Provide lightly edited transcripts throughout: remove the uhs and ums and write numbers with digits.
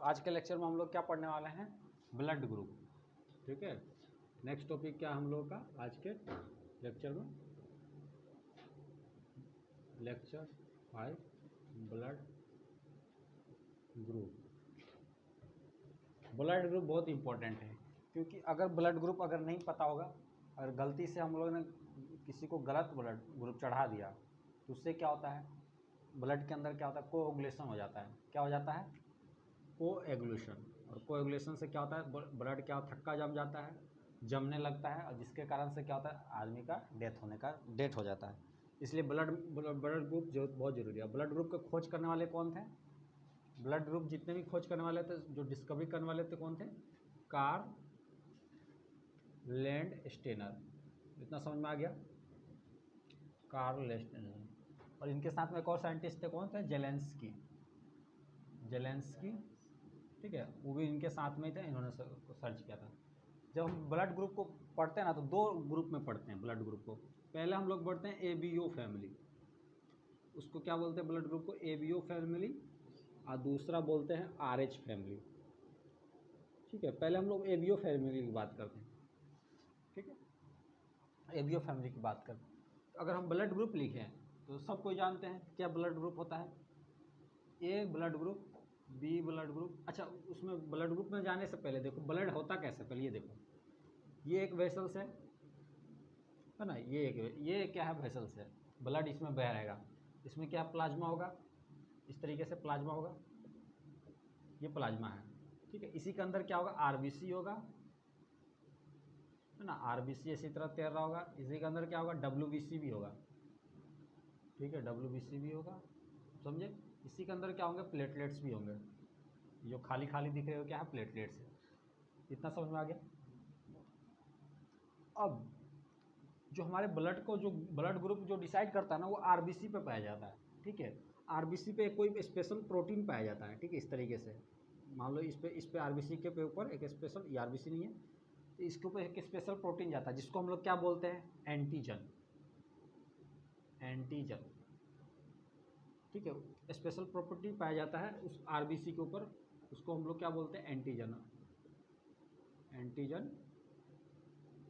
आज के लेक्चर में हम लोग क्या पढ़ने वाले हैं, ब्लड ग्रुप। ठीक है, नेक्स्ट टॉपिक क्या हम लोग का आज के लेक्चर में, lecture 5 blood group. Blood group बहुत इंपॉर्टेंट है, क्योंकि अगर ब्लड ग्रुप अगर नहीं पता होगा, अगर गलती से हम लोगों ने किसी को गलत ब्लड ग्रुप चढ़ा दिया तो उससे क्या होता है, ब्लड के अंदर क्या होता है, कोएगुलेशन हो जाता है। क्या हो जाता है, कोएगुलेशन। और कोएगुलेशन से क्या होता है, ब्लड क्या थक्का जम जाता है, जमने लगता है, और जिसके कारण से क्या होता है, आदमी का डेथ हो जाता है। इसलिए ब्लड ग्रुप जो बहुत जरूरी है। ब्लड ग्रुप का खोज करने वाले कौन थे, ब्लड ग्रुप जितने भी खोज करने वाले थे, जो डिस्कवरी करने वाले थे, कौन थे, कार्ल लैंडस्टेनर। इतना समझ में आ गया, कार्ल लैंडस्टेनर। और इनके साथ में एक और साइंटिस्ट थे, कौन थे, जेलेंस्की। ठीक है, वो भी इनके साथ में ही थे, इन्होंने सर्च किया था। जब हम ब्लड ग्रुप को पढ़ते हैं ना, तो दो ग्रुप में पढ़ते हैं ब्लड ग्रुप को। पहले हम लोग पढ़ते हैं एबीओ फैमिली, उसको क्या बोलते हैं, ब्लड ग्रुप को एबीओ फैमिली, और दूसरा बोलते हैं आरएच फैमिली। ठीक है, पहले हम लोग एबीओ फैमिली की बात करते हैं। ठीक है, एबीओ फैमिली की बात करते हैं। तो अगर हम ब्लड ग्रुप लिखें तो सब कोई जानते हैं क्या ब्लड ग्रुप होता है, A blood group, B blood group. अच्छा, उसमें ब्लड ग्रुप में जाने से पहले देखो ब्लड होता कैसे, पहले ये देखो, ये एक वेसल्स है ना, ये क्या है, वेसल्स है, ब्लड इसमें बह रहेगा। इसमें क्या प्लाज्मा होगा, इस तरीके से प्लाज्मा होगा, ये प्लाज्मा है। ठीक है, इसी के अंदर क्या होगा, आरबीसी होगा, है ना, आरबीसी इसी तरह तैर रहा होगा। इसी के अंदर क्या होगा, डब्ल्यूबीसी भी होगा। ठीक है, डब्ल्यूबीसी भी होगा, समझे। इसी के अंदर क्या होंगे, प्लेटलेट्स भी होंगे। जो खाली खाली दिख रहे हो क्या है, प्लेटलेट्स है। इतना समझ में आ गया। अब जो हमारे ब्लड को, जो ब्लड ग्रुप जो डिसाइड करता है ना, वो आरबीसी पे पाया जाता है। ठीक है, आरबीसी पे कोई स्पेशल प्रोटीन पाया जाता है। ठीक है, इस तरीके से मान लो इस पे आरबीसी के ऊपर एक स्पेशल, ये आरबीसी नहीं है तो इसके ऊपर एक स्पेशल प्रोटीन जाता है, जिसको हम लोग क्या बोलते हैं, एंटीजन। ठीक है, स्पेशल प्रॉपर्टी पाया जाता है उस आरबीसी के ऊपर, उसको हम लोग क्या बोलते हैं, एंटीजन।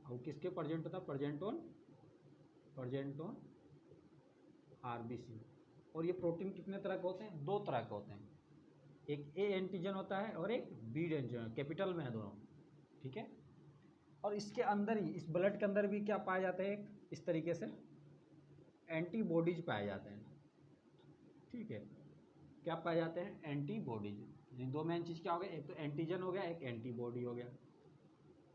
और किसके प्रेजेंट होता है, प्रेजेंट ऑन आरबीसी। और ये प्रोटीन कितने तरह के होते हैं, दो तरह के होते हैं, एक ए एंटीजन होता है और एक बी एंटीजन, कैपिटल में है दोनों। ठीक है, और इसके अंदर ही, इस ब्लड के अंदर भी क्या पाया जाता है, एक इस तरीके से एंटीबॉडीज पाए जाते हैं। ठीक है, क्या पाए जाते हैं, एंटीबॉडीज। दो मेन चीज़ क्या हो गया, एक तो एंटीजन हो गया, एक एंटीबॉडी हो गया।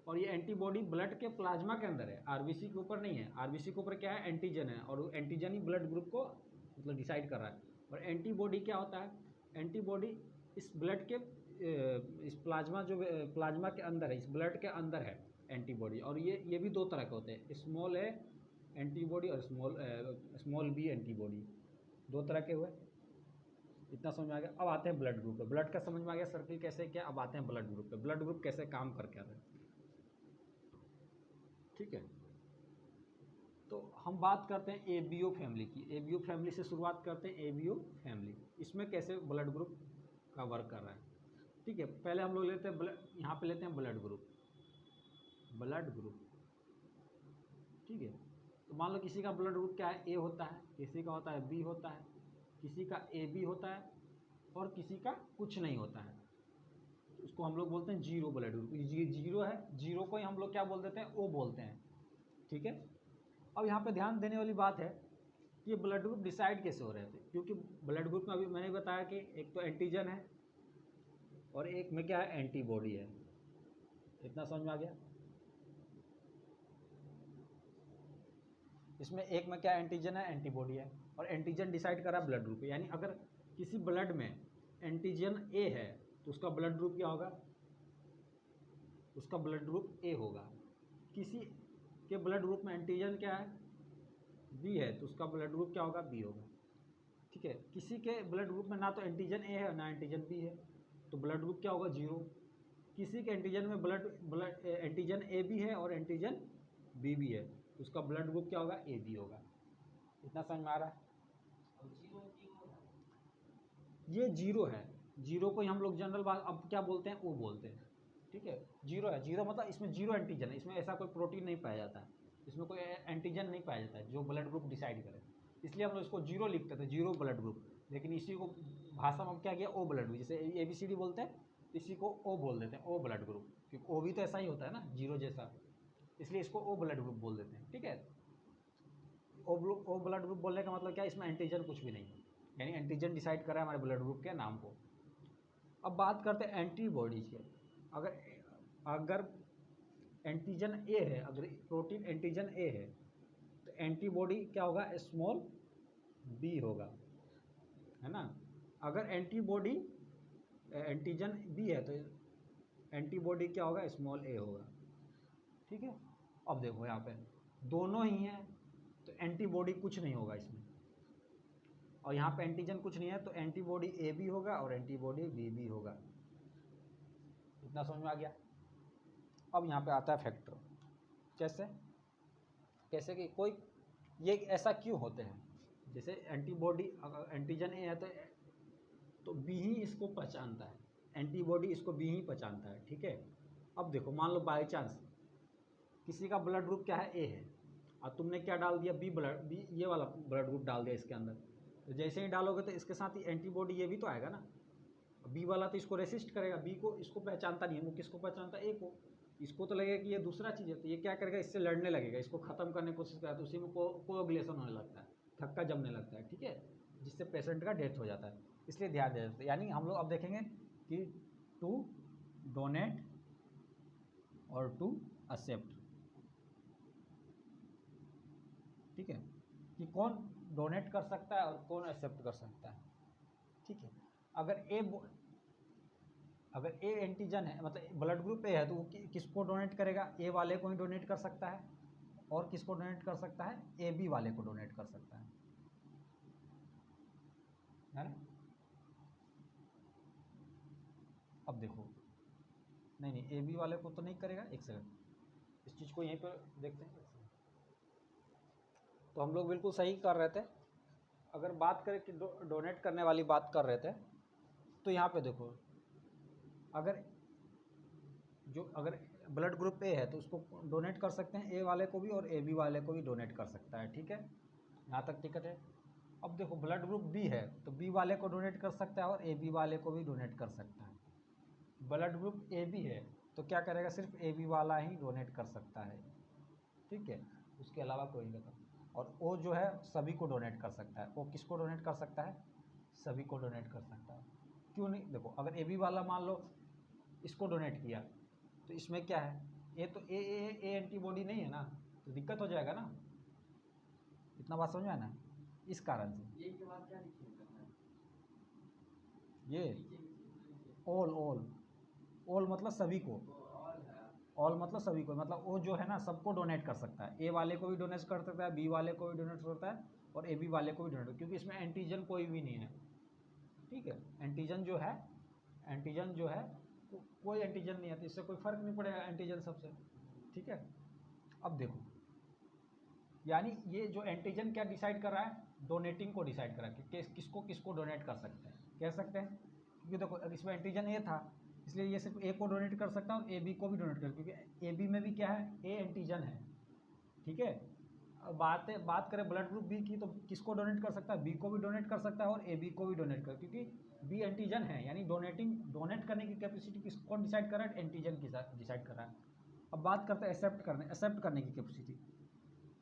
और ये एंटीबॉडी ब्लड के प्लाज्मा के अंदर है, आरबीसी के ऊपर नहीं है। आरबीसी के ऊपर क्या है, एंटीजन है, और वो एंटीजन ही ब्लड ग्रुप को मतलब डिसाइड कर रहा है। और एंटीबॉडी क्या होता है, एंटीबॉडी इस ब्लड के इस प्लाज्मा, जो प्लाज्मा के अंदर है, इस ब्लड के अंदर है एंटीबॉडी। और ये भी दो तरह के होते हैं, स्मॉल ए एंटीबॉडी और स्मॉल बी एंटीबॉडी, दो तरह के हुए। इतना समझ में आ गया। अब आते हैं ब्लड ग्रुप पे। ब्लड का समझ में आ गया, सर्किल कैसे क्या। अब आते हैं ब्लड ग्रुप पे, ब्लड ग्रुप कैसे काम करके आता है। ठीक है, तो हम बात करते हैं एबीओ फैमिली की। एबीओ फैमिली से शुरुआत करते हैं, एबीओ फैमिली, इसमें कैसे ब्लड ग्रुप का वर्क कर रहा है। ठीक है, पहले हम लोग लेते हैं यहाँ पे लेते हैं ब्लड ग्रुप। ठीक है, तो मान लो किसी का ब्लड ग्रुप क्या है, ए होता है, किसी का होता है बी होता है, किसी का ए बी होता है, और किसी का कुछ नहीं होता है। तो उसको हम लोग बोलते हैं जीरो ब्लड ग्रुप। जीरो है, जीरो को ही हम लोग क्या बोल देते हैं, ओ बोलते हैं। ठीक है, अब यहाँ पे ध्यान देने वाली बात है कि ये ब्लड ग्रुप डिसाइड कैसे हो रहे थे, क्योंकि ब्लड ग्रुप में अभी मैंने बताया कि एक तो एंटीजन है और एक में क्या है, एंटीबॉडी है। इतना समझ में आ गया। इसमें एक में क्या एंटीजन है, एंटीबॉडी है, और एंटीजन डिसाइड करा ब्लड ग्रुप। यानी अगर किसी ब्लड में एंटीजन ए है तो उसका ब्लड ग्रुप क्या होगा, उसका ब्लड ग्रुप ए होगा। किसी के ब्लड ग्रुप में एंटीजन क्या है, बी है, तो उसका ब्लड ग्रुप क्या होगा, बी होगा। ठीक है, किसी के ब्लड ग्रुप में ना तो एंटीजन ए है ना एंटीजन बी है, तो ब्लड ग्रुप क्या होगा, जीरो। किसी के एंटीजन में ब्लड एंटीजन ए बी है और एंटीजन बी भी है, तो उसका ब्लड ग्रुप क्या होगा, ए बी होगा। इतना समझ में आ रहा है। ये जीरो है, जीरो को ही हम लोग जनरल बात अब क्या बोलते हैं, ओ बोलते हैं, ठीक है। जीरो है, जीरो मतलब इसमें जीरो एंटीजन है, इसमें ऐसा कोई प्रोटीन नहीं पाया जाता है, इसमें कोई एंटीजन नहीं पाया जाता है जो ब्लड ग्रुप डिसाइड करे, इसलिए हम लोग इसको जीरो लिखते थे, जीरो ब्लड ग्रुप। लेकिन इसी को भाषा में क्या किया, ओ ब्लड ग्रुप, जैसे ABCD बोलते हैं इसी को ओ बोल देते हैं, ओ ब्लड ग्रुप, क्योंकि ओ भी तो ऐसा ही होता है ना, जीरो जैसा, इसलिए इसको ओ ब्लड ग्रुप बोल देते हैं, ठीक है। ओ ब्लड ग्रुप बोलने का मतलब क्या है, इसमें एंटीजन कुछ भी नहीं है, यानी एंटीजन डिसाइड करा है हमारे ब्लड ग्रुप के नाम को। अब बात करते हैं एंटीबॉडीज की। अगर अगर एंटीजन ए है, अगर प्रोटीन एंटीजन ए है तो एंटीबॉडी क्या होगा, स्मॉल बी होगा, है ना। अगर एंटीबॉडी एंटीजन बी है तो एंटीबॉडी क्या होगा, स्मॉल ए होगा, ठीक है। अब देखो यहाँ पे दोनों ही हैं तो एंटीबॉडी कुछ नहीं होगा इसमें, और यहाँ पे एंटीजन कुछ नहीं है तो एंटीबॉडी ए भी होगा और एंटीबॉडी बी भी होगा। इतना समझ में आ गया। अब यहाँ पे आता है फैक्टर, कैसे कैसे कि कोई ये ऐसा क्यों होते हैं, जैसे एंटीबॉडी अगर एंटीजन ए है तो बी ही इसको पहचानता है, एंटीबॉडी इसको बी ही पहचानता है, ठीक है। अब देखो मान लो बाई चांस किसी का ब्लड ग्रुप क्या है, ए है, और तुमने क्या डाल दिया, बी ये वाला ब्लड ग्रुप डाल दिया इसके अंदर, तो जैसे ही डालोगे तो इसके साथ ही एंटीबॉडी ये भी तो आएगा ना। बी वाला तो इसको रेसिस्ट करेगा, बी को इसको पहचानता नहीं है, वो किसको पहचानता है, ए को। इसको तो लगेगा कि ये दूसरा चीज़ है, तो ये क्या करेगा, इससे लड़ने लगेगा, इसको ख़त्म करने की कोशिश करेगा, तो उसी में कोएगुलेशन होने लगता है, थक्का जमने लगता है, ठीक है, जिससे पेशेंट का डेथ हो जाता है। इसलिए ध्यान देते हैं, यानी हम लोग अब देखेंगे कि टू डोनेट और टू एक्सेप्ट, ठीक है, कि कौन डोनेट कर सकता है और कौन एक्सेप्ट कर सकता है, ठीक है। अगर ए एंटीजन है, मतलब ब्लड ग्रुप ए है, तो वो किसको डोनेट करेगा, ए वाले को ही डोनेट कर सकता है, और किसको डोनेट कर सकता है, ए बी वाले को डोनेट कर सकता है ना। अब देखो, नहीं ए बी वाले को तो नहीं करेगा, एक सेकंड, इस चीज़ को यहीं पर देखते हैं। तो हम लोग बिल्कुल सही कर रहे थे, अगर बात करें कि डोनेट करने वाली बात कर रहे थे, तो यहाँ पे देखो अगर ब्लड ग्रुप ए है तो उसको डोनेट कर सकते हैं, ए वाले को भी और ए बी वाले को भी डोनेट कर सकता है, ठीक है, यहाँ तक टिकट है। अब देखो ब्लड ग्रुप बी है तो बी वाले को डोनेट कर सकता है और ए बी वाले को भी डोनेट कर सकता है। ब्लड ग्रुप ए बी है तो क्या करेगा, सिर्फ ए बी वाला ही डोनेट कर सकता है, ठीक है, उसके अलावा कोई नहीं करता। और ओ जो है सभी को डोनेट कर सकता है, वो किसको डोनेट कर सकता है, सभी को डोनेट कर सकता है। क्यों नहीं, देखो अगर ए बी वाला मान लो इसको डोनेट किया तो इसमें क्या है, ए तो ए एंटीबॉडी नहीं है ना, तो दिक्कत हो जाएगा ना। इतना बात समझ में आना, इस कारण से ये के बाद क्या लिखिएगा, ये ऑल ऑल मतलब सभी को, ऑल मतलब सभी को, मतलब वो जो है ना सबको डोनेट कर सकता है, ए वाले को भी डोनेट कर सकता है, बी वाले को भी डोनेट कर सकता है और ए बी वाले को भी डोनेट, क्योंकि इसमें एंटीजन कोई भी नहीं है, ठीक है। एंटीजन जो है कोई एंटीजन नहीं है, तो इससे कोई फ़र्क नहीं पड़ेगा एंटीजन सबसे, ठीक है। अब देखो यानी ये जो एंटीजन क्या डिसाइड कर रहा है, डोनेटिंग को डिसाइड कर रहा है कि किसको डोनेट कर सकते हैं, कह सकते हैं, क्योंकि देखो इसमें एंटीजन ए था इसलिए ये सिर्फ ए को डोनेट कर सकता है और ए बी को भी डोनेट कर, क्योंकि ए बी में भी क्या है, ए एंटीजन है, ठीक है। अब बात करें ब्लड ग्रुप बी की तो किसको डोनेट कर सकता है, बी को भी डोनेट कर सकता है और ए बी को भी डोनेट कर, क्योंकि बी एंटीजन है, यानी डोनेट करने की कैपेसिटी किसको डिसाइड कर रहा है, एंटीजन की डिसाइड कर रहा है। अब बात करते हैं एक्सेप्ट करने की कैपेसिटी।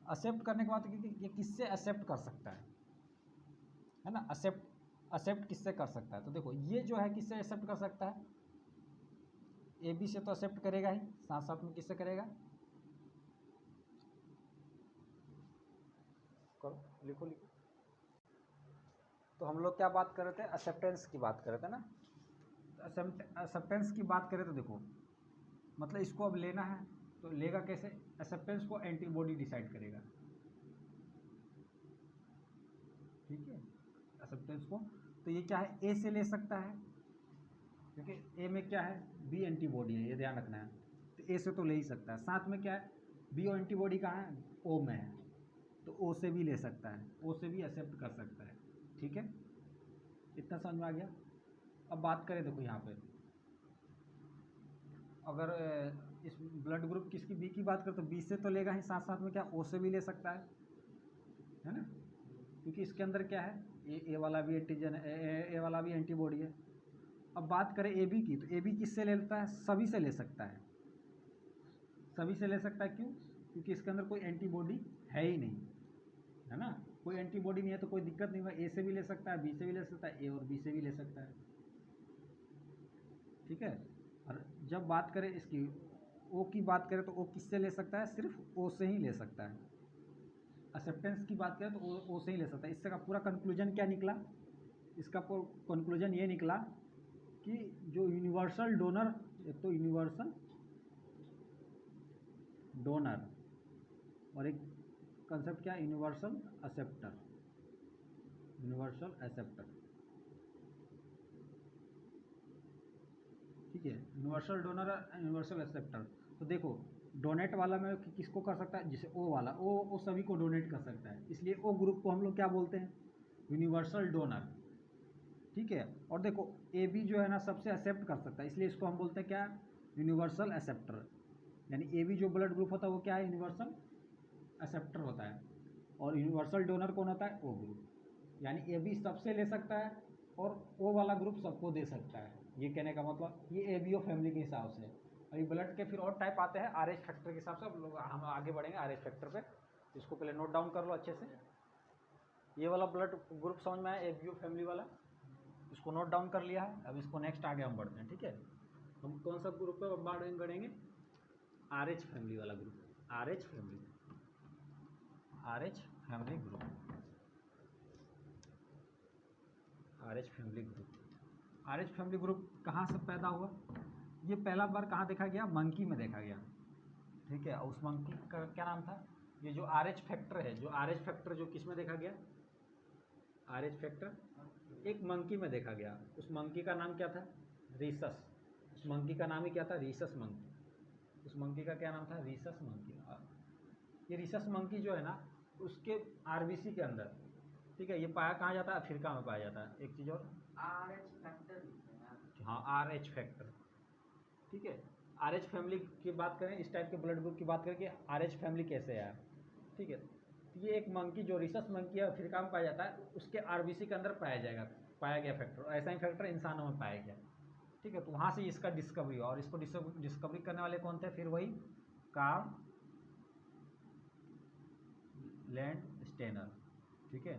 एक्सेप्ट करने के बाद ये किससे एक्सेप्ट कर सकता है ना, एक्सेप्ट किससे कर सकता है, तो देखो ये जो है किससे एक्सेप्ट कर सकता है, ए बी से तो एक्सेप्ट करेगा ही, साथ साथ में किससे करेगा, करो लिखो। तो हम लोग क्या बात कर रहे थे, एक्सेप्टेंस की बात कर रहे थे ना। एक्सेप्टेंस की बात करें तो देखो मतलब इसको अब लेना है तो लेगा कैसे, एक्सेप्टेंस को एंटीबॉडी डिसाइड करेगा, ठीक है, एक्सेप्टेंस को। तो ये क्या है, ए से ले सकता है क्योंकि ए में क्या है, बी एंटीबॉडी है, ये ध्यान रखना है, तो ए से तो ले ही सकता है। साथ में क्या है, बी और एंटीबॉडी कहाँ है, ओ में है, तो ओ से भी ले सकता है, ओ से भी एक्सेप्ट कर सकता है, ठीक है। इतना समझ में आ गया। अब बात करें, देखो यहाँ पे अगर इस ब्लड ग्रुप किसकी बी की बात करें तो बी से तो लेगा ही, साथ साथ में क्या ओ से भी ले सकता है ना, क्योंकि इसके अंदर क्या है ए वाला भी एंटीजन है, ए वाला भी एंटीबॉडी है। अब बात करें ए बी की, तो ए बी किससे ले लेता है, सभी से ले सकता है, सभी से ले सकता है। क्यों? क्योंकि इसके अंदर कोई एंटीबॉडी है ही नहीं, है ना, कोई एंटीबॉडी नहीं है तो कोई दिक्कत नहीं होगा, ए से भी ले सकता है, बी से भी ले सकता है, ए और बी से भी ले सकता है, ठीक है। और जब बात करें इसकी ओ की बात करें तो ओ किससे ले सकता है, सिर्फ ओ से ही ले सकता है। एक्सेप्टेंस की बात करें तो ओ से ही ले सकता है। इससे का पूरा कंक्लूजन क्या निकला, इसका कंक्लूजन ये निकला कि जो यूनिवर्सल डोनर, एक तो यूनिवर्सल डोनर और एक कंसेप्ट क्या, यूनिवर्सल एक्सेप्टर, यूनिवर्सल एक्सेप्टर, ठीक है, यूनिवर्सल डोनर और यूनिवर्सल एक्सेप्टर। तो देखो डोनेट वाला में किसको कर सकता है, जिसे ओ वाला, ओ सभी को डोनेट कर सकता है, इसलिए ओ ग्रुप को हम लोग क्या बोलते हैं, यूनिवर्सल डोनर, ठीक है। और देखो ए बी जो है ना सबसे एक्सेप्ट कर सकता है, इसलिए इसको हम बोलते हैं क्या, यूनिवर्सल एक्सेप्टर। यानी ए बी जो ब्लड ग्रुप होता है वो क्या है, यूनिवर्सल एक्सेप्टर होता है। और यूनिवर्सल डोनर कौन होता है, ओ ग्रुप। यानी ए बी सबसे ले सकता है और ओ वाला ग्रुप सबको दे सकता है। ये कहने का मतलब ये ए बी ओ फैमिली के हिसाब से। और ये ब्लड के फिर और टाइप आते हैं आर एच फैक्टर के हिसाब से। अब लोग हम आगे बढ़ेंगे आर एच फैक्टर पे, इसको पहले नोट डाउन कर लो अच्छे से। ये वाला ब्लड ग्रुप समझ में आया, ए बी ओ फैमिली वाला, इसको नोट डाउन कर लिया है। अब इसको नेक्स्ट आगे हम बढ़ते हैं, ठीक है। हम कौन सा ग्रुप पे बढ़ेंगे, आर एच फैमिली वाला group, R H family, R H family group, R H family group. R H family group कहाँ से पैदा हुआ, ये पहला बार कहाँ देखा गया, मंकी में देखा गया, ठीक है। उस मंकी का क्या नाम था, ये जो आर एच फैक्टर है, जो आर एच फैक्टर जो किस में देखा गया, आर एच फैक्टर एक मंकी में देखा गया। उस मंकी का नाम क्या था, रीसस। उस मंकी का नाम ही क्या था, रीसस मंकी। उस मंकी का क्या नाम था, रीसस मंकी। ये रीसस मंकी जो है ना उसके आरबीसी के अंदर, ठीक है, ये पाया कहाँ जाता है, अफ्रीका में पाया जाता है। एक चीज़ और, आर एच फैक्टर, हाँ आर एच फैक्टर, ठीक है। आर एच फैमिली की बात करें, इस टाइप के ब्लड ग्रुप की बात करें कि आर एच फैमिली कैसे आया, ठीक है। तो ये एक मंकी जो रिसस मंकी है अफ्रीका में पाया जाता है, उसके आरबीसी के अंदर पाया गया फैक्टर। ऐसा ही फैक्टर इंसानों में पाया गया, ठीक है। तो वहाँ से इसका डिस्कवरी हुआ, और इसको डिस्कवरी करने वाले कौन थे, फिर वही कार्ल लैंड स्टेनर, ठीक है,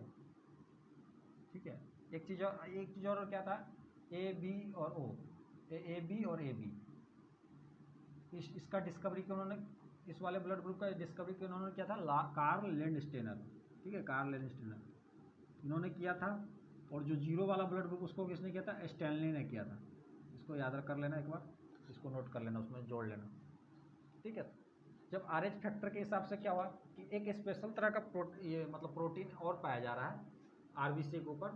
ठीक है। एक चीज़ और क्या था, ए बी और ओ, ए बी और ए बी, इसका डिस्कवरी क्यों उन्होंने, इस वाले ब्लड ग्रुप का डिस्कवरी क्यों उन्होंने किया था, कार्ल लैंड स्टेनर, ठीक है, कार्ल लैंड स्टेनर इन्होंने किया था। और जो जीरो वाला ब्लड ग्रुप उसको किसने किया था, स्टैनली ने किया था। इसको याद कर लेना एक बार, इसको नोट कर लेना, उसमें जोड़ लेना, ठीक है। जब आर एच फैक्टर के हिसाब से क्या हुआ कि एक स्पेशल तरह का ये मतलब प्रोटीन और पाया जा रहा है आरबीसी के ऊपर,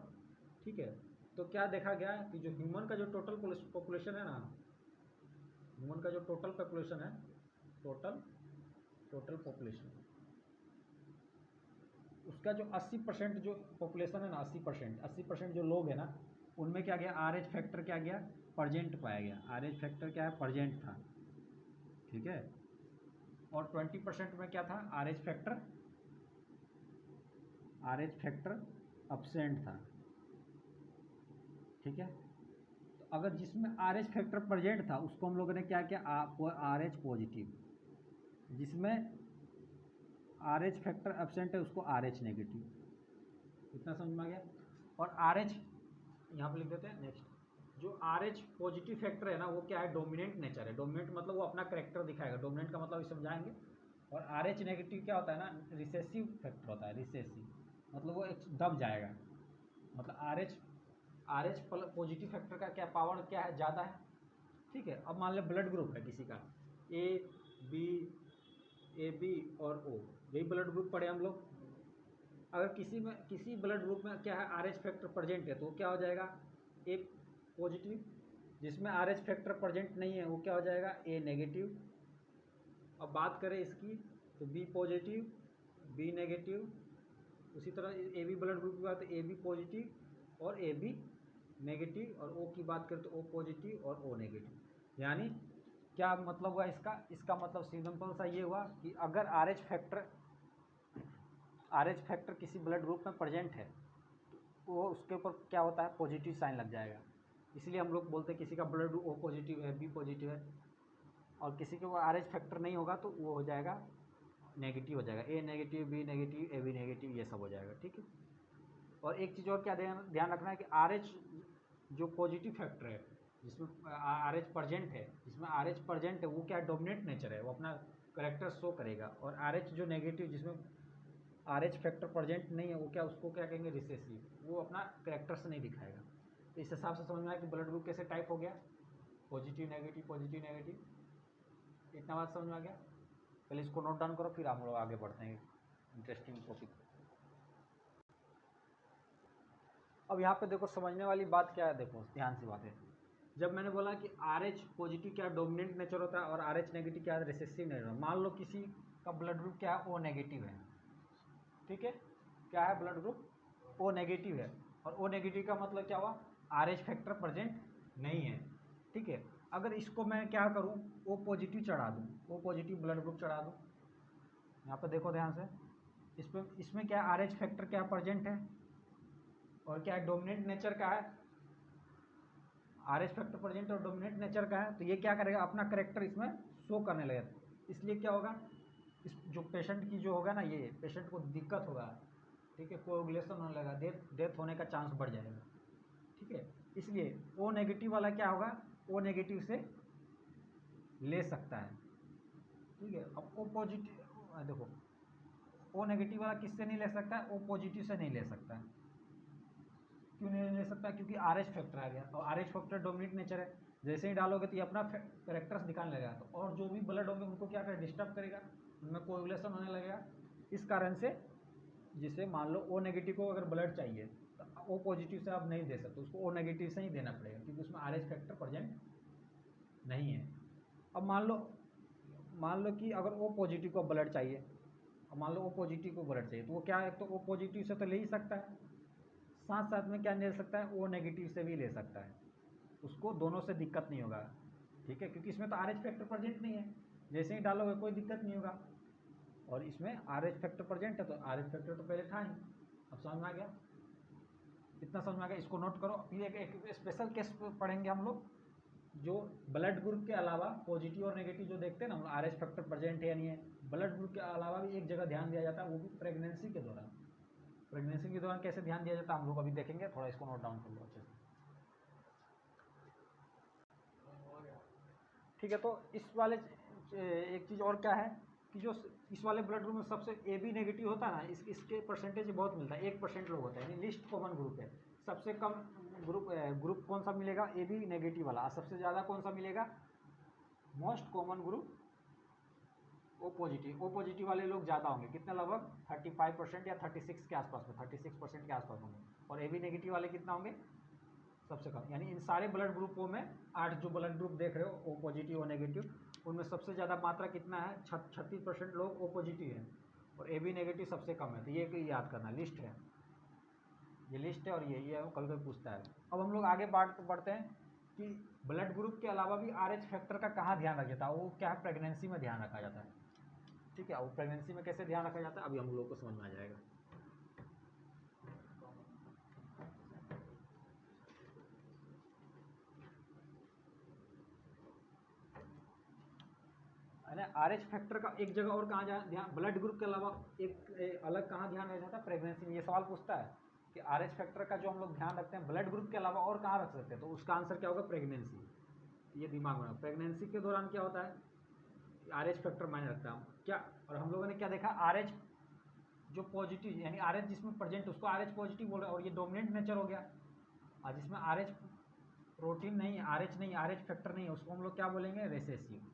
ठीक है। तो क्या देखा गया कि जो ह्यूमन का जो टोटल पॉपुलेशन है ना, ह्यूमन का जो टोटल पॉपुलेशन है, टोटल पॉपुलेशन, उसका जो 80% जो पॉपुलेशन है ना, 80% जो लोग हैं ना, उनमें क्या गया, आर एच फैक्टर क्या गया, प्रजेंट पाया गया। आर एच फैक्टर क्या है, प्रजेंट था, ठीक है। और 20% में क्या था, आर एच फैक्टर अब्सेंट था, ठीक है। तो अगर जिसमें आर एच फैक्टर प्रेजेंट था उसको हम लोगों ने क्या किया, आर एच पॉजिटिव, जिसमें आर एच फैक्टर एब्सेंट है उसको आर एच नेगेटिव। इतना समझ में आ गया। और आर एच यहाँ पर लिख देते हैं नेक्स्ट, जो आर एच पॉजिटिव फैक्टर है ना वो क्या है, डोमिनेंट नेचर है। डोमिनेंट मतलब वो अपना करेक्टर दिखाएगा, डोमिनेंट का मतलब समझाएंगे। और आर एच नेगेटिव क्या होता है ना, रिसेसिव फैक्टर होता है, रिसेसिव मतलब वो एक दब जाएगा। मतलब आर एच पॉजिटिव फैक्टर का क्या पावर क्या है, ज़्यादा है, ठीक है। अब मान लो ब्लड ग्रुप है किसी का ए बी और ओ, यही ब्लड ग्रुप पढ़े हम लोग। अगर किसी ब्लड ग्रुप में क्या है, आर एच फैक्टर प्रेजेंट है तो क्या हो जाएगा, ए पॉजिटिव। जिसमें आर एच फैक्टर प्रेजेंट नहीं है वो क्या हो जाएगा, ए नेगेटिव। अब बात करें इसकी तो बी पॉजिटिव, बी नेगेटिव। उसी तरह ए बी ब्लड ग्रुप की बात, ए बी पॉजिटिव और ए बी नेगेटिव, और ओ की बात करें तो ओ पॉजिटिव और ओ नेगेटिव। यानी क्या मतलब हुआ इसका मतलब सिंपल सा ये हुआ कि अगर आर एच फैक्टर किसी ब्लड ग्रुप में प्रेजेंट है तो वो उसके ऊपर क्या होता है, पॉजिटिव साइन लग जाएगा। इसलिए हम लोग बोलते हैं किसी का ब्लड ग्रुप ओ पॉजिटिव है, बी पॉजिटिव है, और किसी के वो आर एच फैक्टर नहीं होगा तो वो हो जाएगा नेगेटिव हो जाएगा, A negative, B negative, A B negative, ये सब हो जाएगा। ठीक है। और एक चीज़ और क्या ध्यान रखना है कि आर एच जो पॉजिटिव फैक्टर है जिसमें आर एच प्रजेंट है, जिसमें आर एच प्रजेंट है वो क्या डोमिनेंट नेचर है, वो अपना करेक्टर शो करेगा। और आर एच जो नेगेटिव जिसमें आर एच फैक्टर प्रजेंट नहीं है वो क्या, उसको क्या कहेंगे, रिसेसिव, वो अपना करेक्टर से नहीं दिखाएगा। तो इस हिसाब से समझ में आया कि ब्लड ग्रुप कैसे टाइप हो गया, पॉजिटिव नेगेटिव, पॉजिटिव नेगेटिव। इतना बात समझ में आ गया। पहले इसको नोट डाउन करो, फिर हम लोग आगे बढ़ते हैं इंटरेस्टिंग टॉपिक। अब यहाँ पे देखो समझने वाली बात क्या है, देखो ध्यान से बात है। जब मैंने बोला कि आर एच पॉजिटिव क्या डोमिनेंट नेचर होता है और आर एच नेगेटिव क्या रिसेसिव नेचर, मान लो किसी का ब्लड ग्रुप क्या है, ओ नेगेटिव है। ठीक है, क्या है, ब्लड ग्रुप ओ नेगेटिव है, और ओ नेगेटिव का मतलब क्या हुआ, आर एच फैक्टर प्रेजेंट नहीं है। ठीक है, अगर इसको मैं क्या करूँ, ओ पॉजिटिव चढ़ा दूँ, ओ पॉजिटिव ब्लड ग्रुप चढ़ा दूँ, यहाँ पर देखो ध्यान से, इसमें क्या आर एच फैक्टर क्या प्रेजेंट है और क्या डोमिनेंट नेचर का है, आर एच फैक्टर प्रेजेंट और डोमिनेंट नेचर का है। तो ये क्या करेगा, अपना करेक्टर इसमें शो करने लगेगा। इसलिए क्या होगा, इस जो पेशेंट की जो होगा ना, ये पेशेंट को दिक्कत होगा। ठीक है, कोएगुलेशन होने लगेगा, डेथ होने का चांस बढ़ जाएगा। ठीक है, इसलिए ओ नेगेटिव वाला क्या होगा, ओ नेगेटिव से ले सकता है। ठीक है, अब ओ पॉजिटिव देखो, ओ नेगेटिव वाला किससे नहीं ले सकता है, ओ पॉजिटिव से नहीं ले सकता है। क्यों नहीं ले सकता, क्योंकि आर एच फैक्टर आ गया, और R H factor dominant nature है। जैसे ही डालोगे तो ये अपना करेक्टर्स दिखाने लगेगा, तो और जो भी ब्लड होंगे उनको क्या करेगा, डिस्टर्ब करेगा, उनमें कोएगुलेशन होने लगेगा। इस कारण से जिसे मान लो ओ नेगेटिव को अगर ब्लड चाहिए तो ओ पॉजिटिव से आप नहीं दे सकते, उसको ओ नेगेटिव से ही देना पड़ेगा, क्योंकि उसमें आर एच फैक्टर प्रेजेंट नहीं है। अब मान लो कि अगर ओ पॉजिटिव को ब्लड चाहिए, अब मान लो ओ पॉजिटिव को ब्लड चाहिए, तो वो क्या है, तो ओ पॉजिटिव से तो ले ही सकता है, साथ साथ में क्या ले सकता है, ओ नेगेटिव से भी ले सकता है, उसको दोनों से दिक्कत नहीं होगा। ठीक है, क्योंकि इसमें तो आर एच फैक्टर प्रेजेंट नहीं है, जैसे ही डालोगे कोई दिक्कत नहीं होगा। और इसमें आर एच फैक्टर प्रेजेंट है, तो आर एच फैक्टर तो पहले था ही। अब समझ में आ गया, इतना समझ में आ गया, इसको नोट करो। फिर एक स्पेशल केस पढ़ेंगे हम लोग, जो ब्लड ग्रुप के अलावा पॉजिटिव और नेगेटिव जो देखते हैं ना, आर एच फैक्टर प्रेजेंट है या नहीं है, ब्लड ग्रुप के अलावा भी एक जगह ध्यान दिया जाता है, वो भी प्रेगनेंसी के दौरान। प्रेगनेंसी के दौरान कैसे ध्यान दिया जाता है हम लोग अभी देखेंगे, थोड़ा इसको नोट डाउन कर लो अच्छे से। ठीक है, तो इस वाले एक चीज़ और क्या है कि जो इस वाले ब्लड ग्रुप में सबसे ए बी नेगेटिव होता है ना, इसके परसेंटेज बहुत मिलता है, 1% लोग होता है, यानी लिस्ट कॉमन ग्रुप है। सबसे कम ग्रुप कौन सा मिलेगा, ए बी नेगेटिव वाला, और सबसे ज़्यादा कौन सा मिलेगा, most common group O positive. O positive वाले लोग ज़्यादा होंगे, कितने, लगभग 35% या 36 के आसपास में, 36% के आसपास होंगे। और ए बी नेगेटिव वाले कितना होंगे, सबसे कम। यानी इन सारे ब्लड ग्रुपों में 8 जो ब्लड ग्रुप देख रहे हो, ओ पॉजिटिव ओ नेगेटिव, उनमें सबसे ज़्यादा मात्रा कितना है, 36% लोग ओ पॉजिटिव है, और ए बी नेगेटिव सबसे कम है। तो ये याद करना, लिस्ट है, ये लिस्ट है, और ये कल कोई पूछता है। अब हम लोग आगे बढ़ते हैं कि ब्लड ग्रुप के अलावा भी आर एच फैक्टर का कहाँ ध्यान रखा जाता है, वो क्या है, प्रेगनेंसी में ध्यान रखा जाता है। ठीक है, वो प्रेगनेंसी में कैसे ध्यान रखा जाता है अभी हम लोग को समझ में आ जाएगा। है ना, आर एच फैक्टर का एक जगह और कहाँ ध्यान, ब्लड ग्रुप के अलावा एक अलग कहाँ ध्यान रखा जाता है, प्रेगनेंसी में। ये सवाल पूछता है कि आर एच फैक्टर का जो हम लोग ध्यान रखते हैं ब्लड ग्रुप के अलावा और कहाँ रख सकते हैं, तो उसका आंसर क्या होगा, प्रेगनेंसी। ये दिमाग में, प्रेगनेंसी के दौरान क्या होता है, आर एच फैक्टर मायने रखता है क्या। और हम लोगों ने क्या देखा, आर एच जो पॉजिटिव, यानी आर एच जिसमें प्रेजेंट, उसको आर एच पॉजिटिव बोल रहे हैं, और ये डोमिनेंट नेचर हो गया। और जिसमें आर एच प्रोटीन नहीं, आर एच नहीं, आर एच फैक्टर नहीं है, उसको हम लोग क्या बोलेंगे, रेसेसिव।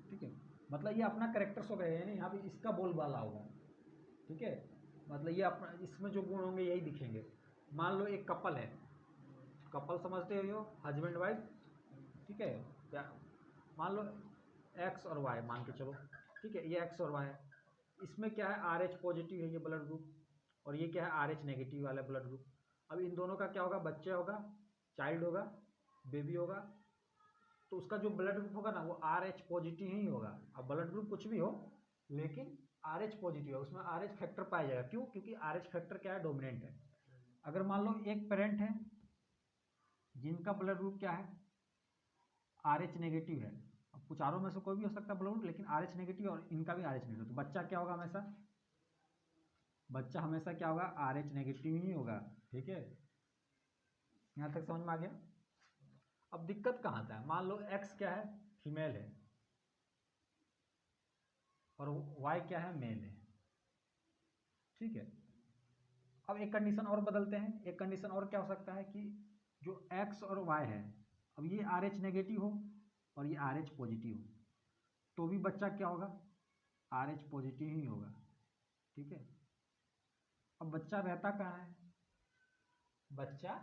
ठीक है, मतलब ये अपना करेक्टर शो करेगा, यानी यहाँ पे इसका बोलबाला होगा। ठीक है, मतलब ये अपना, इसमें जो गुण होंगे यही दिखेंगे। मान लो एक कपल है, कपल समझते हो, हस्बैंड वाइफ। ठीक है, क्या, मान लो एक्स और वाई मान के चलो। ठीक है, ये एक्स और वाई है, इसमें क्या है, आर एच पॉजिटिव है ये ब्लड ग्रुप, और ये क्या है, आर एच नेगेटिव वाला ब्लड ग्रुप। अब इन दोनों का क्या होगा, बच्चा होगा, चाइल्ड होगा, बेबी होगा, तो उसका जो ब्लड ग्रुप होगा ना वो RH पॉजिटिव ही होगा। अब ब्लड ग्रुप कुछ भी हो लेकिन RH पॉजिटिव है, उसमें RH फैक्टर पाया जाएगा। क्यों? क्योंकि RH फैक्टर क्या है, डोमिनेंट है। अगर मान लो एक पेरेंट है जिनका ब्लड ग्रुप क्या है, RH नेगेटिव है, अब चारों में से कोई भी हो सकता है ब्लड ग्रुप, लेकिन RH नेगेटिव और इनका भी RH नेगेटिव, तो बच्चा क्या होगा, हमेशा बच्चा हमेशा क्या होगा, RH नेगेटिव ही होगा। ठीक है, यहाँ तक समझ में आ गया। अब दिक्कत कहाँ आता है, मान लो X क्या है, फीमेल है, और Y क्या है, मेल है। ठीक है, अब एक कंडीशन और बदलते हैं, एक कंडीशन और क्या हो सकता है कि जो X और Y है, अब ये RH नेगेटिव हो और ये RH पॉजिटिव हो, तो भी बच्चा क्या होगा, RH पॉजिटिव ही होगा। ठीक है, अब बच्चा रहता कहाँ है, बच्चा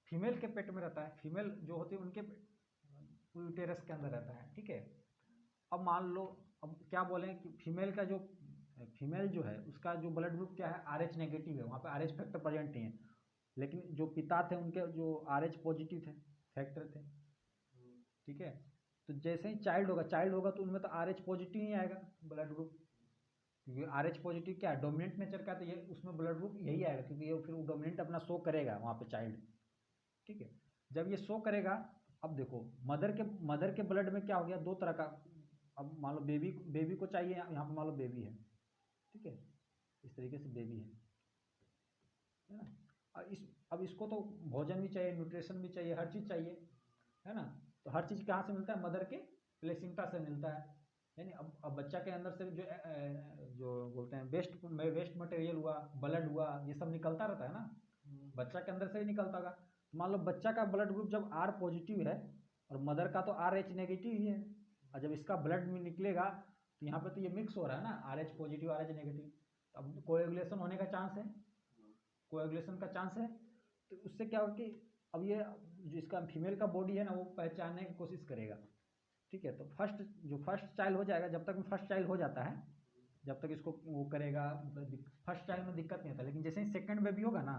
फीमेल के पेट में रहता है, फीमेल जो होती है उनके यूटेरस के अंदर रहता है। ठीक है, अब मान लो, अब क्या बोलें कि फीमेल जो है उसका जो ब्लड ग्रुप क्या है, RH नेगेटिव है, वहाँ पे RH फैक्टर प्रेजेंट नहीं है, लेकिन जो पिता थे उनके जो RH पॉजिटिव थे, फैक्टर थे। ठीक है, तो जैसे ही चाइल्ड होगा तो उनमें तो RH पॉजिटिव ही आएगा ब्लड ग्रुप, क्योंकि RH पॉजिटिव क्या है, डोमिनेंट नेचर का, तो ये उसमें ब्लड ग्रुप यही आएगा, क्योंकि ये फिर डोमिनेंट अपना शो करेगा वहाँ पे चाइल्ड। ठीक है, जब ये शो करेगा, अब देखो मदर के ब्लड में क्या हो गया, दो तरह का, अब मान लो बेबी को चाहिए, यहाँ पे मान लो बेबी है। ठीक है, इस तरीके से बेबी है ना। अब इसको तो भोजन भी चाहिए, न्यूट्रिशन भी चाहिए, हर चीज़ चाहिए, है ना। तो हर चीज़ कहाँ से मिलता है, मदर के प्लेसेंटा से मिलता है। यानी अब बच्चा के अंदर से जो बोलते हैं वेस्ट मटेरियल हुआ, ब्लड हुआ, ये सब निकलता रहता है ना, बच्चा के अंदर से ही निकलता होगा। तो मान लो बच्चा का ब्लड ग्रुप जब R पॉजिटिव है और मदर का तो RH नेगेटिव ही है, और जब इसका ब्लड में निकलेगा तो यहाँ पे तो ये मिक्स हो रहा है ना, RH पॉजिटिव RH नेगेटिव, अब कोएगुलेशन होने का चांस है, कोएगुलेशन का चांस है। तो उससे क्या होगा कि अब ये जो इसका फीमेल का बॉडी है ना वो पहचानने की कोशिश करेगा। ठीक है, तो फर्स्ट चाइल्ड हो जाएगा, जब तक फर्स्ट चाइल्ड हो जाता है, जब तक इसको वो करेगा, फर्स्ट चाइल्ड में दिक्कत नहीं होता, लेकिन जैसे ही सेकंड बेबी होगा ना,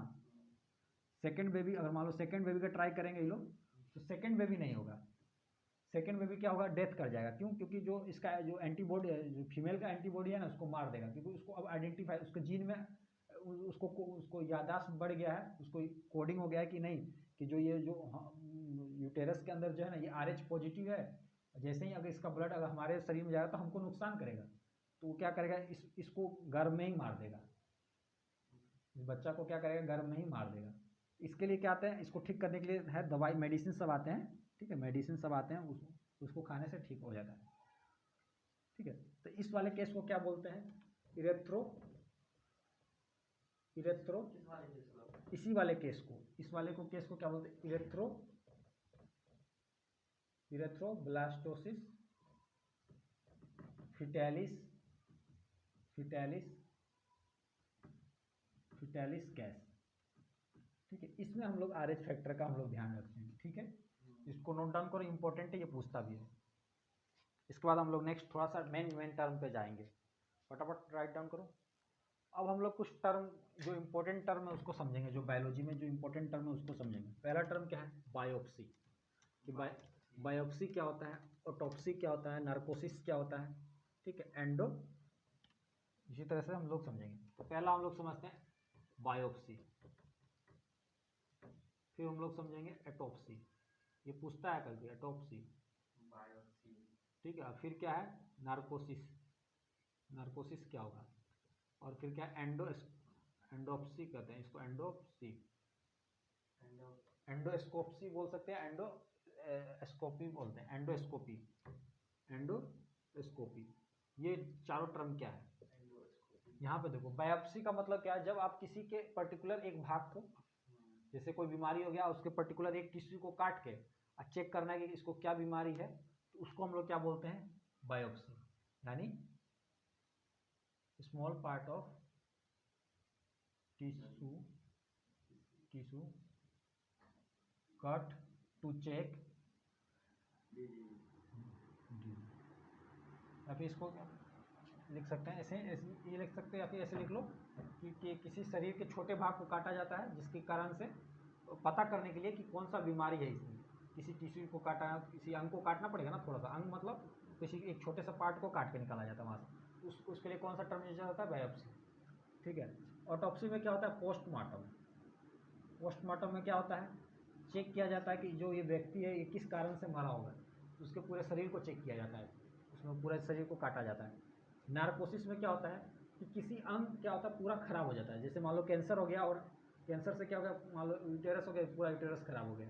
सेकंड बेबी अगर मान लो सेकंड बेबी का ट्राई करेंगे ये लोग, तो सेकंड बेबी नहीं होगा। सेकंड बेबी क्या होगा, डेथ कर जाएगा। क्यों? क्योंकि जो इसका जो एंटीबॉडी है, जो फीमेल का एंटीबॉडी है ना, उसको मार देगा, क्योंकि उसको अब आइडेंटिफाई, उसके जीन में उसको याददाश्त बढ़ गया है, उसको कोडिंग हो गया है कि नहीं, कि जो ये जो यूटेरस के अंदर जो है ना ये RH पॉजिटिव है, जैसे ही अगर इसका ब्लड अगर हमारे शरीर में जाएगा तो हमको नुकसान करेगा, तो वो क्या करेगा, इसको गर्भ में ही मार देगा, इस बच्चा को क्या करेगा, गर्भ में ही मार देगा। इसके लिए क्या आते हैं, इसको ठीक करने के लिए है दवाई, मेडिसिन सब आते हैं। ठीक है, मेडिसिन सब आते हैं, उसको खाने से ठीक हो जाता है। ठीक है, तो इस वाले केस को क्या बोलते हैं, इरेथ्रो इसी वाले केस को, केस को क्या बोलते हैं, इरेथ्रोब्लास्टोसिस फिटैलिस कैस। ठीक है, इसमें हम लोग RH फैक्टर का हम लोग ध्यान रखते हैं। ठीक है, इसको नोट डाउन करो, इंपॉर्टेंट है, ये पूछता भी है। इसके बाद हम लोग नेक्स्ट थोड़ा सा मेन टर्म पे जाएंगे, फटाफट राइट डाउन करो। अब हम लोग कुछ टर्म जो इंपॉर्टेंट टर्म है उसको समझेंगे, जो बायोलॉजी में जो इंपॉर्टेंट टर्म है उसको समझेंगे। पहला टर्म क्या है, बायोप्सी, कि बायोप्सी क्या होता है, ऑटोप्सी क्या होता है, नार्कोसिस क्या होता है। ठीक है, एंडो, इसी तरह से हम लोग समझेंगे। तो पहला हम लोग समझते हैं बायोप्सी, फिर हम लोग समझेंगे एटोप्सी, ये पूछता है कभी, एटोप्सी, बायोप्सी। ठीक है, फिर क्या है, नार्कोसिस क्या होगा, और फिर क्या एंडोप्सी कहते हैं इसको, एंडोस्कोपी बोल सकते हैं, एंडोस्कोपी बोलते हैं, एंडोस्कोपी। ये चारों टर्म क्या है, यहाँ पे देखो, बायोप्सी का मतलब क्या है, जब आप किसी के पर्टिकुलर एक भाग को, जैसे कोई बीमारी हो गया, उसके पर्टिकुलर एक टिश्यू को काट के चेक करना है कि इसको क्या बीमारी है, तो उसको हम लोग क्या बोलते हैं, बायोप्सी। यानी small part of tissue cut to check, या फिर इसको लिख सकते हैं, ऐसे ये लिख सकते हैं, या फिर ऐसे लिख लो कि किसी शरीर के छोटे भाग को काटा जाता है जिसके कारण से पता करने के लिए कि कौन सा बीमारी है इसमें। किसी टिश्यू को काटा, किसी अंग को काटना पड़ेगा ना, थोड़ा सा अंग मतलब किसी एक छोटे सा पार्ट को काट के निकाला जाता है वहाँ से, उसके लिए कौन सा टर्म यूज होता है? बायोप्सी। ठीक है। ऑटोप्सी में क्या होता है? पोस्टमार्टम। पोस्टमार्टम में क्या होता है? चेक किया जाता है कि जो ये व्यक्ति है ये किस कारण से मरा होगा, उसके पूरे शरीर को चेक किया जाता है, उसमें पूरे शरीर को काटा जाता है। नार्कोसिस में क्या होता है कि किसी अंग क्या होता है पूरा खराब हो जाता है, जैसे मान लो कैंसर हो गया, और कैंसर से क्या हो गया, मान लो यूटेरस हो गया, पूरा यूटेरस खराब हो गया।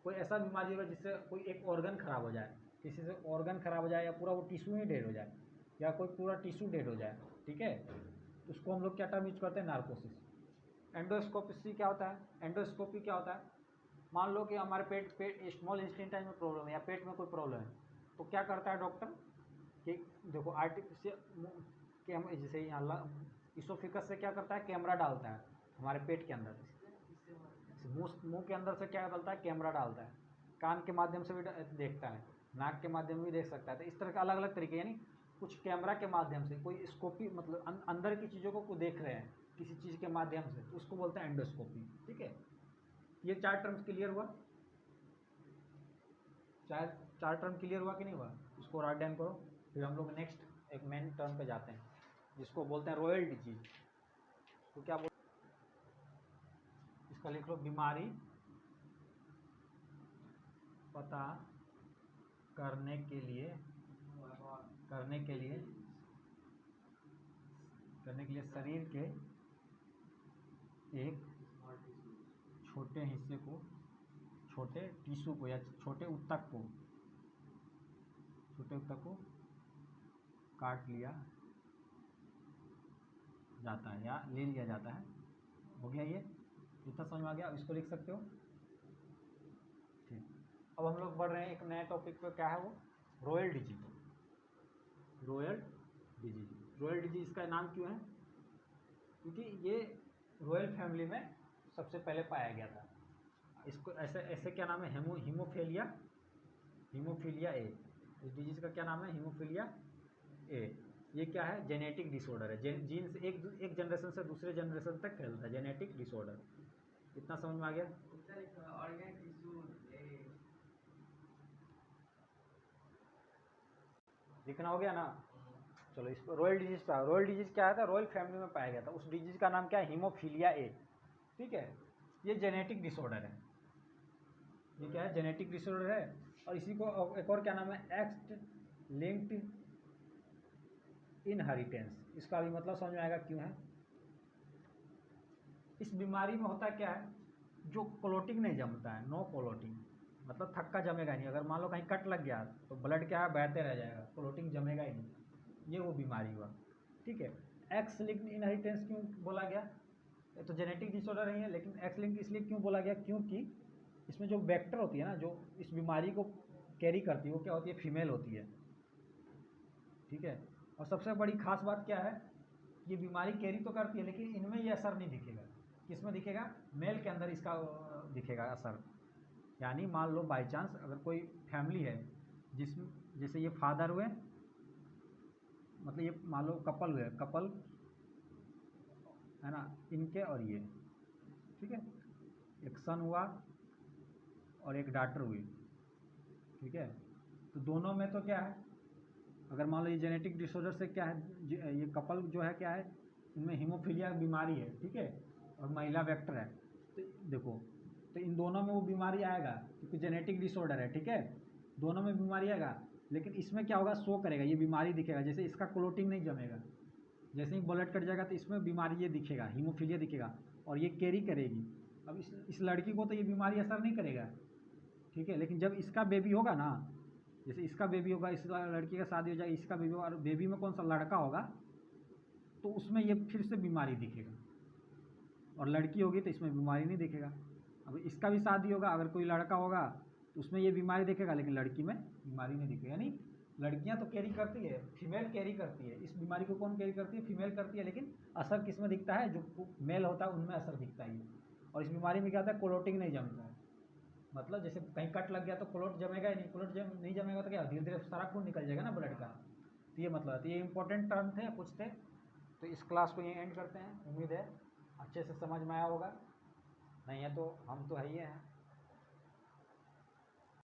कोई ऐसा बीमारी होगा जिससे कोई एक ऑर्गन खराब हो जाए, किसी से ऑर्गन खराब हो जाए, या पूरा वो टिश्यू ही डेड हो जाए, या कोई पूरा टिश्यू डेड हो जाए, ठीक है, उसको हम लोग क्या टर्म यूज करते हैं? नार्कोसिस। एंडोस्कोपी क्या होता है? एंडोस्कोपी क्या होता है? मान लो कि हमारे पेट स्मॉल इंटेस्टाइन में प्रॉब्लम है, या पेट में कोई प्रॉब्लम है, तो क्या करता है डॉक्टर कि देखो आर्टिफिशियल कि हम जैसे यहाँ इसोफिकस से क्या करता है? कैमरा डालता है हमारे पेट के अंदर, मुंह के अंदर से क्या डालता है? कैमरा डालता है। कान के माध्यम से भी देखता है, नाक के माध्यम से भी देख सकता है। तो इस तरह के अलग अलग तरीके, यानी कुछ कैमरा के माध्यम से, कोई स्कोपी मतलब अंदर की चीज़ों को देख रहे हैं किसी चीज़ के माध्यम से, तो उसको बोलते हैं एंडोस्कोपी। ठीक है, ये 4 टर्म्स क्लियर हुआ? चार टर्म क्लियर हुआ कि नहीं हुआ? इसको राइट डाउन करो, फिर हम लोग नेक्स्ट एक मेन टर्म पे जाते हैं जिसको बोलते हैं रॉयल डिजीज। तो क्या बोल, इसका लिख लो, बीमारी पता करने के लिए शरीर के एक छोटे हिस्से को, छोटे टिश्यू को, या छोटे ऊतक को काट लिया जाता है या ले लिया जाता है। हो गया ये? इतना समझ में आ गया? इसको लिख सकते हो। ठीक, अब हम लोग बढ़ रहे हैं एक नए टॉपिक पे। क्या है वो? Royal disease. रॉयल डिजीज का नाम क्यों है? क्योंकि ये रॉयल फैमिली में सबसे पहले पाया गया था। इसको ऐसे ऐसे क्या नाम है? Haemophilia A. इस डिजीज का क्या नाम है? Haemophilia A. ये क्या है? जेनेटिक डिसऑर्डर है। जीन से एक जनरेशन से दूसरे जनरेशन तक फैलता है, जेनेटिक डिसऑर्डर। इतना समझ में आ गया? लिखना हो गया ना? चलो इस पर रॉयल डिजीज का, रॉयल डिजीज क्या था? रॉयल फैमिली में पाया गया था। उस डिजीज का नाम क्या है? Haemophilia A. ठीक है, ये जेनेटिक डिसऑर्डर है। ये क्या है? जेनेटिक डिसऑर्डर है। और इसी को एक और क्या नाम है? X linked inheritance. इसका भी मतलब समझ में आएगा क्यों है। इस बीमारी में होता क्या है? जो क्लोटिंग नहीं जमता है, नो क्लोटिंग, मतलब थक्का जमेगा नहीं। अगर मान लो कहीं कट लग गया तो ब्लड क्या है? बहते रह जाएगा, क्लोटिंग जमेगा ही नहीं। ये वो बीमारी हुआ। ठीक है, एक्स लिंक्ड इनहेरिटेंस क्यों बोला गया? ये तो जेनेटिक डिसऑर्डर नहीं है, लेकिन एक्स लिंक्ड इसलिए क्यों बोला गया? क्योंकि इसमें जो वेक्टर होती है ना, जो इस बीमारी को कैरी करती है, वो क्या होती है? फीमेल होती है। ठीक है, और सबसे बड़ी खास बात क्या है? ये बीमारी कैरी तो करती है, लेकिन इनमें ये असर नहीं दिखेगा। किसमें दिखेगा? मेल के अंदर इसका दिखेगा असर। यानी मान लो बाई चांस अगर कोई फैमिली है जिसमें, जैसे ये फादर हुए, मतलब ये मान लो कपल हुए, कपल है ना, इनके और ये, ठीक है, एक सन हुआ और एक डॉटर हुई। ठीक है, तो दोनों में तो क्या है? अगर मान लो ये जेनेटिक डिसऑर्डर से क्या है, ये कपल जो है क्या है, इनमें हीमोफीलिया बीमारी है। ठीक है, और महिला वेक्टर है। तो देखो, तो इन दोनों में वो बीमारी आएगा क्योंकि जेनेटिक डिसऑर्डर है। ठीक है, दोनों में बीमारी आएगा, लेकिन इसमें क्या होगा? शो करेगा, ये बीमारी दिखेगा। जैसे इसका क्लोटिंग नहीं जमेगा, जैसे ही ब्लड कट जाएगा तो इसमें बीमारी ये दिखेगा, हीमोफीलिया दिखेगा, और ये कैरी करेगी। अब इस लड़की को तो ये बीमारी असर नहीं करेगा। ठीक है, लेकिन जब इसका बेबी होगा ना, जैसे इसका बेबी होगा, इस लड़की का शादी हो जाएगी, इसका बेबी होगा, और बेबी में कौन सा लड़का होगा, तो उसमें ये फिर से बीमारी दिखेगा। और लड़की होगी तो इसमें बीमारी नहीं दिखेगा। अब इसका भी शादी होगा, अगर कोई लड़का होगा तो उसमें ये बीमारी दिखेगा, लेकिन लड़की में बीमारी नहीं दिखेगा। यानी लड़कियां तो कैरी करती है, फीमेल कैरी करती है इस बीमारी को। कौन कैरी करती है? फीमेल करती है, लेकिन असर किस में दिखता है? जो मेल होता है उनमें असर दिखता है। और इस बीमारी में क्या होता है? क्लोटिंग नहीं जमता है। मतलब जैसे कहीं कट लग गया तो क्लोट जमेगा ही नहीं, क्लोट नहीं जमेगा तो क्या, धीरे धीरे सारा खून निकल जाएगा ना ब्लड का। तो ये मतलब है, तो ये इंपॉर्टेंट टर्म थे, कुछ थे। तो इस क्लास को यहीं एंड करते हैं। उम्मीद है अच्छे से समझ में आया होगा, नहीं है तो हम तो है ही हैं।